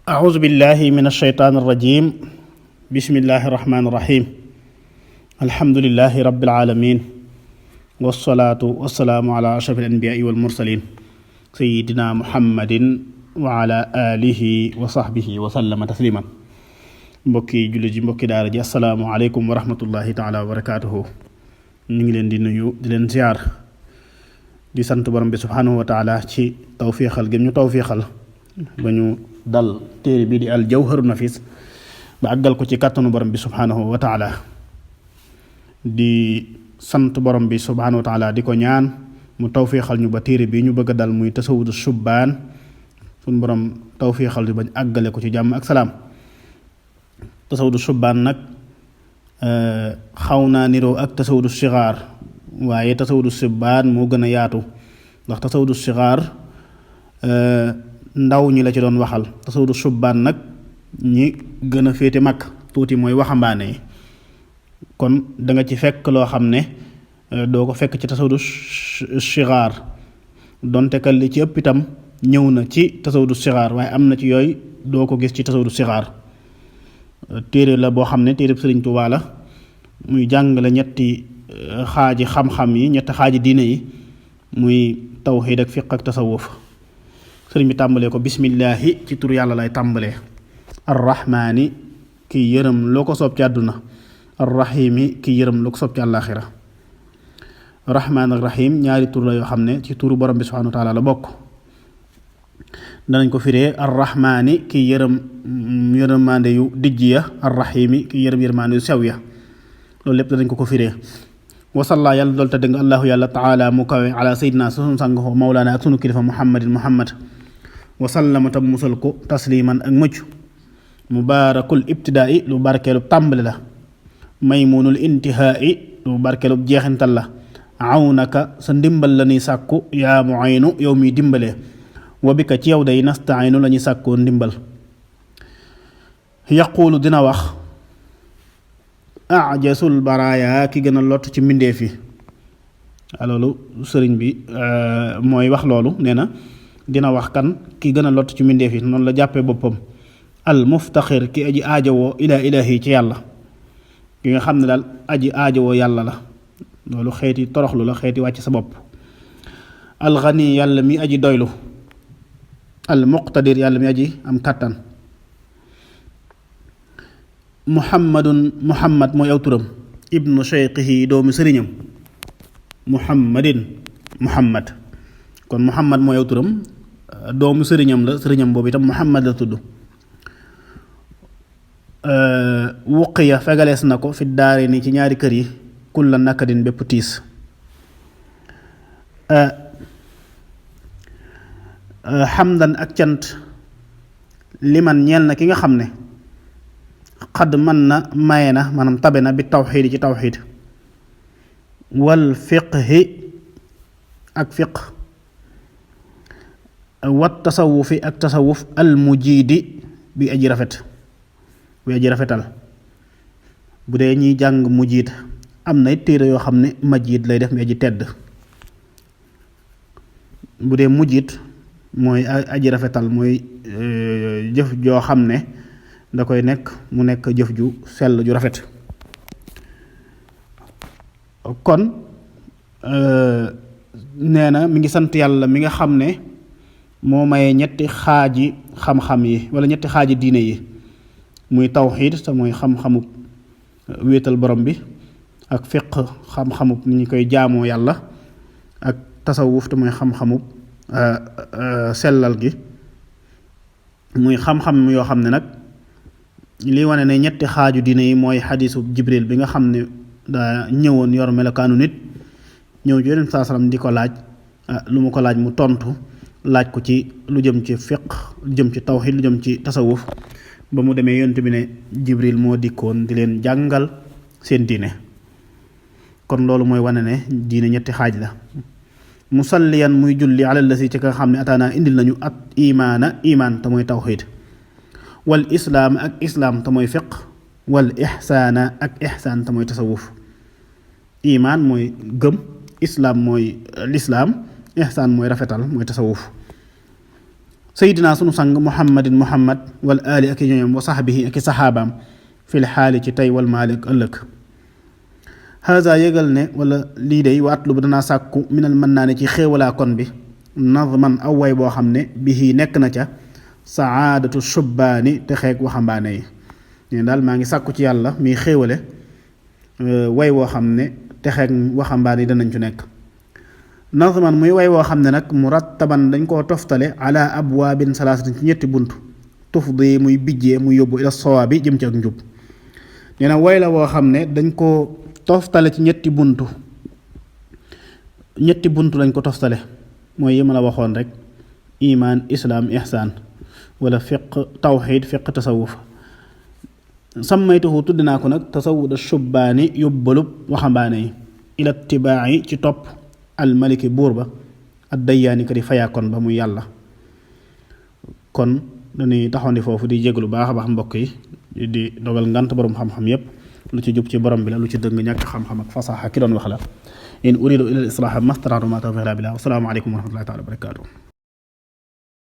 أعوذ بالله من الشيطان الرجيم بسم الله الرحمن الرحيم الحمد لله رب العالمين والصلاة والسلام على أشرف الأنبياء والمرسلين سيدنا محمد وعلى آله وصحبه وسلم تسليما mbokki jullit ji mbokki daara ji assalaamu aleykum wa rahmatullahi taala wa barakaatuhu ñu ngi leen di nuyu di leen ziar di sant borom bi subhanahu wa taala ci tawfiixal gi ñu tawfiixal ba ñu dal téere bi di al jawharu nafis ba àggal ko ci kàttanu borom bi subhanahu wa taala di sant borom bi subhanahu wa taala di ko ñaan mu tawfiixal ñu ba téere bi ñu bëgg a dal muy tasawudu subbaan suñ borom tawfiixal ñu bañ àggale ko ci jàmm ak salaam. tasawudu subbaan nag xaw naa niroo ak tasawudu sigaar waaye tasawudu subbaan moo gën a yaatu ndax tasawudu sigaar ndaw ñi la ci doon waxal tasawudu subbaan nag ñi gën a féete mag tuuti mooy waxambaane yi kon da nga ci fekk loo xam ne doo ko fekk ci tasawudu sigaar donte ka li ci ëpp itam ñëw na ci tasawudu sigaar waaye am na ci yooyu doo ko gis ci tasawudu sigaar téere la boo xam ne téere Sëriñ Tuubaa la muy jàngale ñetti xaaji xam-xam yi ñetti xaaji diine yi muy tawxiid ak fiq ak tasawuf sëriñ bi tàmbalee ko bismillaahi ci tur yàlla lay tàmbalee arrahmaani kiy yërëm loo ko soob ci àdduna arrahiimi kiy yërëm loo ko soob ci àllaaxira rahmaan ak rahim ñaari tur la yoo xam ne ci turu borom bi subhaanahu wa taala la bokk danañ ko firee arrahmaani ki yërëmaande yu dijj ya arrahimi ki yërëmaande yu sew ya loolu lépp danañ ko firee wasalla yàlla dool te dëgg allahu yàlla taala mu kawe ala sayyidina sunu sang mawlaana ak sunu kilifa muhammad wasallama tam musal ko tasliman ak mucc mubaarakul ibtidaai lu barkeelub tàmbali la maymunul intihaai lu barkeelub jeexintal la awnaka sa ndimbal la ni sàkku yaa muaynu yow mi dimbalee wa bika ci yow day nastaaynu la ñuy sàkkoo ndimbal yaquulu dina wax ajasul baraaya ki gën a lott ci mbindeef yi loolu sëriñ bi mooy wax loolu nee na dina wax kan ki gën a lott ci mbindeef yi noonu la jàppee boppam al muftaxir ki aji aajowoo ilaa ilaahi ci yàlla ki nga xam ne daal aji aajowoo yàlla la loolu xeeti toroxlu la xeeti wàcc sa bopp al ghani yàlla mi aji doylu al muqtadir yàlla mi aji am kàttan muhammad mooy aw turam ibnu cheikhihi doomu sëriñam muhammad kon muhammad mooy aw turam doomu sëriñam la sëriñam boobu itam muhammad la tudd wuqiya fegalees na ko fi daare ni ci ñaari kër yi kulla nakadin bépp tiis xamdan ak cant liman ñeel na ki nga xam ne xadd mën na maye na maanaam tabe na bi tawxiid ci tawxiid wal fiqhi ak fiq wat tasawufi ak tasawuf al mujiidi bi aji rafetal bu dee ñuy jàng mujiid am na téere yoo xam ne majiid lay def mi aji tedd bu dee mujiid mooy aji rafetal mooy jëf joo xam ne da koy nekk mu nekk jëf ju sell ju rafet kon nee na mi ngi sant yàlla mi nga xam ne moo maye ñetti xaaji xam-xam yi wala ñetti xaaji diine yi muy tawxiid te mooy xam-xamub wéetal borom bi ak fiq xam-xamub ni ñu koy jaamoo yàlla ak tasawuf te mooy xam-xamub sellal gi muy xam-xam yoo xam ne nag li wane ne ñetti xaaju diine yi mooy xadiisu jibril bi nga xam ne daa ñëwoon yor melokaanu nit ñëw ci Yonent saa salaam di ko laaj lu mu ko laaj mu tontu laaj ko ci lu jëm ci fiq lu jëm ci tawxiid lu jëm ci tasawuf ba mu demee Yonent bi ne jibril moo dikkoon di leen jàngal seen diine kon loolu mooy wane ne diine ñetti xaaj la musalliyan muy julli ala lasi ci ka xam ne ataana indil nañu ak imaan te mooy tawxiid wal islaam ak islaam te mooy fiq wal ixsaana ak ixsaan te mooy tasawuf imaan mooy gëm islaam mooy lislaam ixsaan mooy rafetal mooy tasawuf sayidina sunu sang muhammadin muhammad wal ali ak i ñoñom wa sahbihi ak i saxaabaam fil xaali ci tey wal maali ak ëllëg haza yëgal ne wala lii day waatlu bu danaa sàkku minal mën naa ne ci xéewalaa kon bi nazman aw way boo xam ne bihi nekk na ca saadatu shubbaani te xeeg waxambaane yi ne daal maa ngi sàkku ci yàlla miy xéewale way woo xam ne te xeeg waxambaane yi danañ ci nekk nazman muy way woo xam ne nag murattaban dañ koo toftale ala abwaabin salaasatin ci ñetti bunt tufdi muy bijjee muy yóbbu ila sawaabi jëm ci ak njub nee na way la woo xam ne dañ koo toftale ci ñetti buntu lañ ko toftale mooy yi ma la waxoon rek iman islaam ihsaan wala fiq tawxid fiq tasawuf sammaytuhu tudd naa ko nag tasawuda shubbaani yóbbalub waxambaane yi ila tibaayi ci topp almaliki buur ba ad dayyaani ka di fayaakoon ba muy yàlla kon dañuy taxawandi foofu di jéglu baax a baax mbokk yi di dogal ngant borom xam-xam yépp lu ci jub ci borom bi la lu ci dëng ñàkk xam-xam ak fasaxa ki doon wax la in uridu ila al islaha mastata'tu ma tawfiqi illa billah wa salaamu alaykum wa rahmatullahi ta'ala wa barakatuh